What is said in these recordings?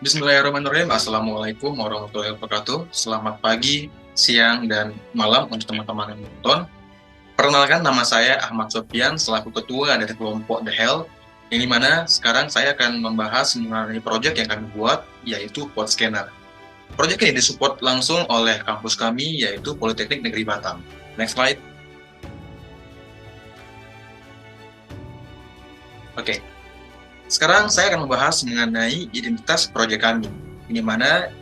Bismillahirrahmanirrahim. Assalamualaikum warahmatullahi wabarakatuh. Selamat pagi, siang, dan malam untuk teman-teman yang menonton. Perkenalkan, nama saya Ahmad Sofian selaku ketua dari kelompok The Health, yang dimana sekarang saya akan membahas mengenai proyek yang kami buat, yaitu Pod Scanner. Proyek ini disupport langsung oleh kampus kami, yaitu Politeknik Negeri Batam. Next slide. Oke. Sekarang saya akan membahas mengenai identitas proyek kami, di mana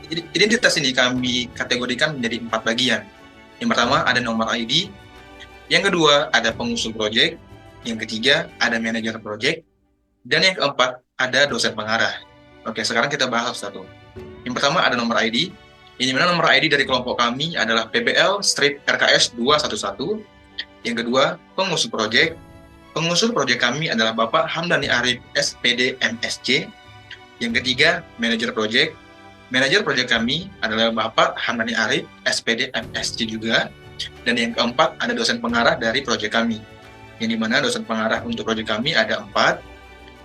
identitas ini kami kategorikan menjadi 4 bagian. Yang pertama ada nomor ID, yang kedua ada pengusul proyek, yang ketiga ada manajer proyek, dan yang keempat ada dosen pengarah. Oke, sekarang kita bahas satu. Yang pertama ada nomor ID, yang dimana nomor ID dari kelompok kami adalah PBL-RKS 211. Yang kedua, pengusul proyek. Pengusul proyek kami adalah Bapak Hamdani Arif, SPD MSc. Yang ketiga, manajer proyek. Manajer proyek kami adalah Bapak Hamdani Arif, SPD MSc juga. Dan yang keempat, ada dosen pengarah dari proyek kami. Yang dimana dosen pengarah untuk proyek kami ada 4.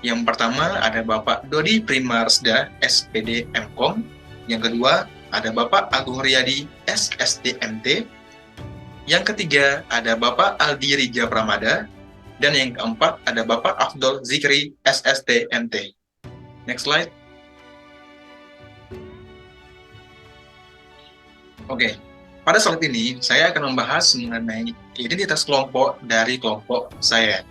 Yang pertama ada Bapak Dodi Primarsda, SPD MKom. Yang kedua, ada Bapak Agung Riyadi, SSDMT. Yang ketiga, ada Bapak Aldi Rija Pramada. Dan yang keempat, ada Bapak Afdol Zikri, SSTMT. Next slide. Oke, pada slide ini saya akan membahas mengenai identitas kelompok dari kelompok saya.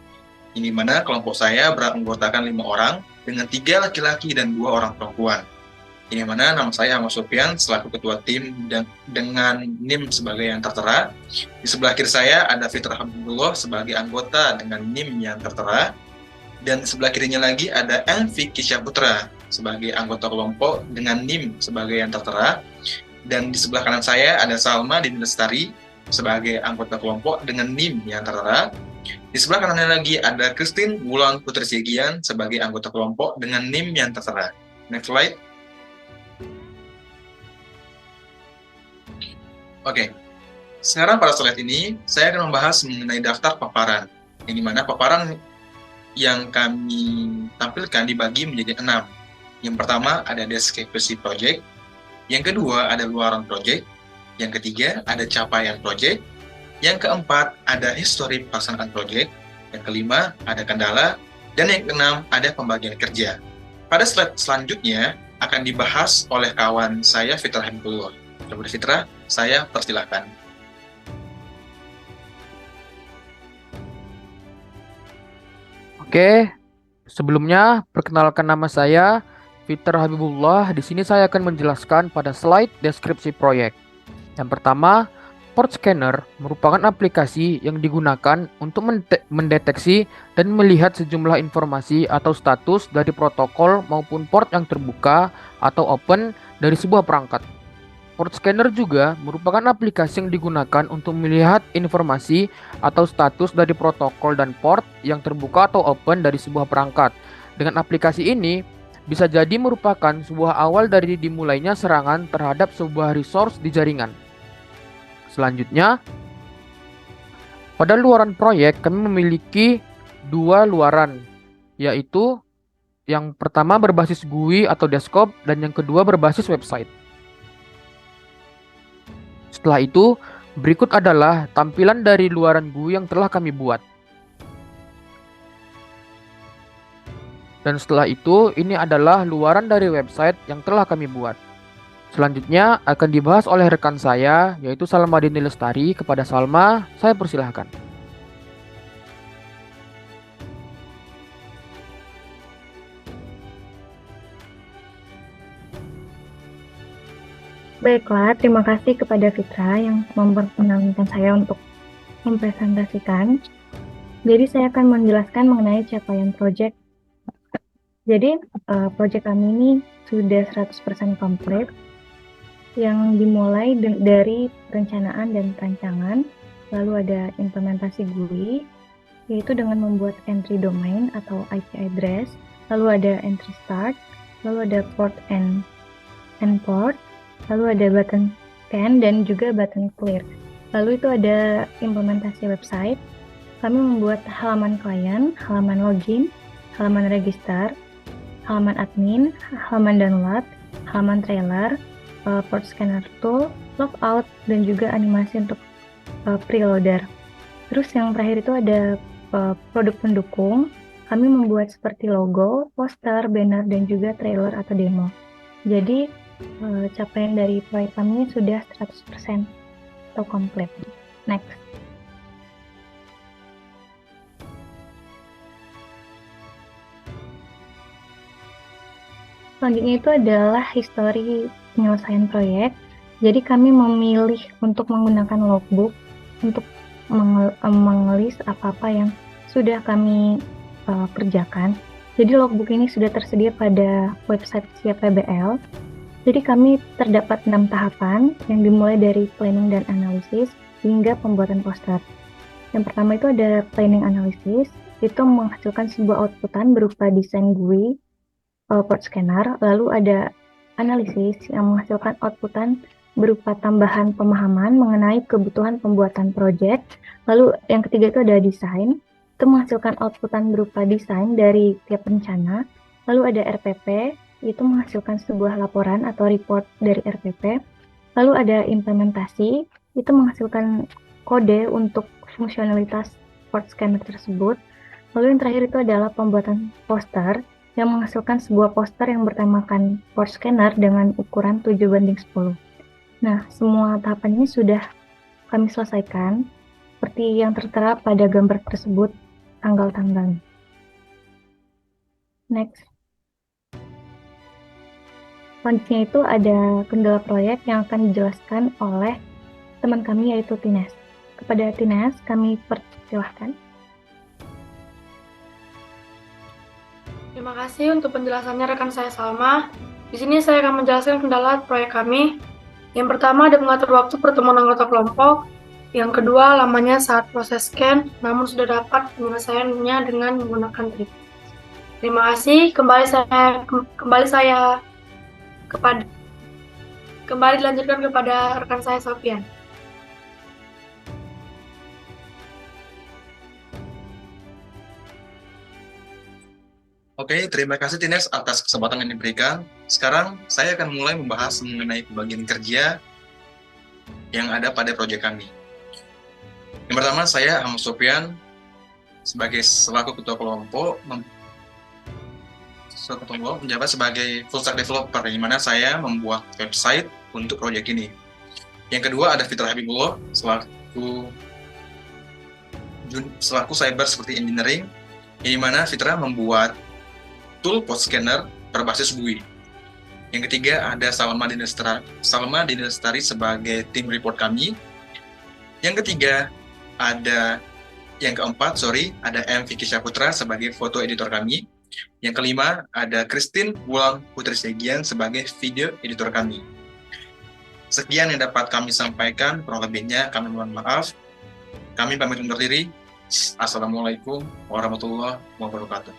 Ini mana kelompok saya beranggotakan 5 orang dengan 3 laki-laki dan 2 orang perempuan. Ini mana nama saya Ahmad Sofian selaku ketua tim dan dengan NIM sebagai yang tertera. Di sebelah kiri saya ada Fitrah Habibullah sebagai anggota dengan NIM yang tertera. Dan di sebelah kirinya lagi ada Elvi Kisyaputra sebagai anggota kelompok dengan NIM sebagai yang tertera. Dan di sebelah kanan saya ada Salma Dini Lestari sebagai anggota kelompok dengan NIM yang tertera. Di sebelah kanannya lagi ada Christine Wulan Putri Sigian sebagai anggota kelompok dengan NIM yang tertera. Next slide. Oke, sekarang pada slide ini saya akan membahas mengenai daftar paparan, yang dimana paparan yang kami tampilkan dibagi menjadi 6. Yang pertama ada deskripsi project, yang kedua ada luaran project, yang ketiga ada capaian project, yang keempat ada histori pelaksanaan project, yang kelima ada kendala, dan yang keenam ada pembagian kerja. Pada slide selanjutnya akan dibahas oleh kawan saya Fitrah Habibullah. Kepada Fitrah, saya persilakan. Oke, sebelumnya perkenalkan nama saya Fitrah Habibullah. Di sini saya akan menjelaskan pada slide deskripsi proyek. Yang pertama, Port Scanner merupakan aplikasi yang digunakan untuk mendeteksi dan melihat sejumlah informasi atau status dari protokol maupun port yang terbuka atau open dari sebuah perangkat. Port Scanner juga merupakan aplikasi yang digunakan untuk melihat informasi atau status dari protokol dan port yang terbuka atau open dari sebuah perangkat. Dengan aplikasi ini, bisa jadi merupakan sebuah awal dari dimulainya serangan terhadap sebuah resource di jaringan. Selanjutnya, pada luaran proyek kami memiliki 2 luaran, yaitu yang pertama berbasis GUI atau desktop dan yang kedua berbasis website. Setelah itu, berikut adalah tampilan dari luaran GUI yang telah kami buat. Dan setelah itu, ini adalah luaran dari website yang telah kami buat. Selanjutnya akan dibahas oleh rekan saya, yaitu Salma Dini Lestari. Kepada Salma, saya persilahkan. Baiklah, terima kasih kepada Fitra yang memperkenalkan saya untuk mempresentasikan. Jadi saya akan menjelaskan mengenai capaian proyek. Jadi proyek kami ini sudah 100% komplit, yang dimulai dari perencanaan dan perancangan, lalu ada implementasi GUI, yaitu dengan membuat entry domain atau IP address, lalu ada entry start, lalu ada port and port, lalu ada button scan dan juga button clear. Lalu itu ada implementasi website. Kami membuat halaman klien, halaman login, halaman register, halaman admin, halaman download, halaman trailer, port scanner tool, logout, dan juga animasi untuk preloader. Terus yang terakhir itu ada produk pendukung. Kami membuat seperti logo, poster, banner, dan juga trailer atau demo. Jadi capaian dari proyek kami sudah 100% atau komplit. Next. Selanjutnya itu adalah histori penyelesaian proyek. Jadi kami memilih untuk menggunakan logbook untuk mengelis apa-apa yang sudah kami kerjakan. Jadi logbook ini sudah tersedia pada website Siap PBL. Jadi kami terdapat 6 tahapan yang dimulai dari planning dan analisis hingga pembuatan poster. Yang pertama itu ada planning analisis, itu menghasilkan sebuah outputan berupa desain GUI, port scanner, lalu ada analisis yang menghasilkan outputan berupa tambahan pemahaman mengenai kebutuhan pembuatan project. Lalu yang ketiga itu ada desain, itu menghasilkan outputan berupa desain dari tiap rencana. Lalu ada RPP, itu menghasilkan sebuah laporan atau report dari RPP. Lalu ada implementasi, itu menghasilkan kode untuk fungsionalitas port scanner tersebut. Lalu yang terakhir itu adalah pembuatan poster, yang menghasilkan sebuah poster yang bertemakan port scanner dengan ukuran 7:10. Nah, semua tahapan ini sudah kami selesaikan, seperti yang tertera pada gambar tersebut, tanggal-tanggal. Next. Selanjutnya itu ada kendala proyek yang akan dijelaskan oleh teman kami yaitu Tines. Kepada Tines, kami persilahkan. Terima kasih untuk penjelasannya rekan saya Salma. Di sini saya akan menjelaskan kendala proyek kami. Yang pertama ada mengatur waktu pertemuan anggota kelompok. Yang kedua lamanya saat proses scan, namun sudah dapat penyelesaiannya dengan menggunakan trik. Terima kasih. Kembali dilanjutkan kepada rekan saya Sofian. Oke, terima kasih Tines atas kesempatan yang diberikan. Sekarang saya akan mulai membahas mengenai pembagian kerja yang ada pada proyek kami. Yang pertama, saya Ahmad Sofian sebagai selaku ketua kelompok menjabat sebagai full stack developer, di mana saya membuat website untuk proyek ini. Yang kedua ada Fitra Habibullah selaku cyber security engineering, di mana Fitra membuat tool port scanner berbasis GUI. Yang ketiga ada Salma Dinestari sebagai tim report kami. Yang keempat ada M. Vicky Syaputra sebagai foto editor kami. Yang kelima ada Christine Wulan Putri Segian sebagai video editor kami. Sekian yang dapat kami sampaikan, kurang lebihnya kami mohon maaf. Kami pamit undur diri. Assalamualaikum warahmatullahi wabarakatuh.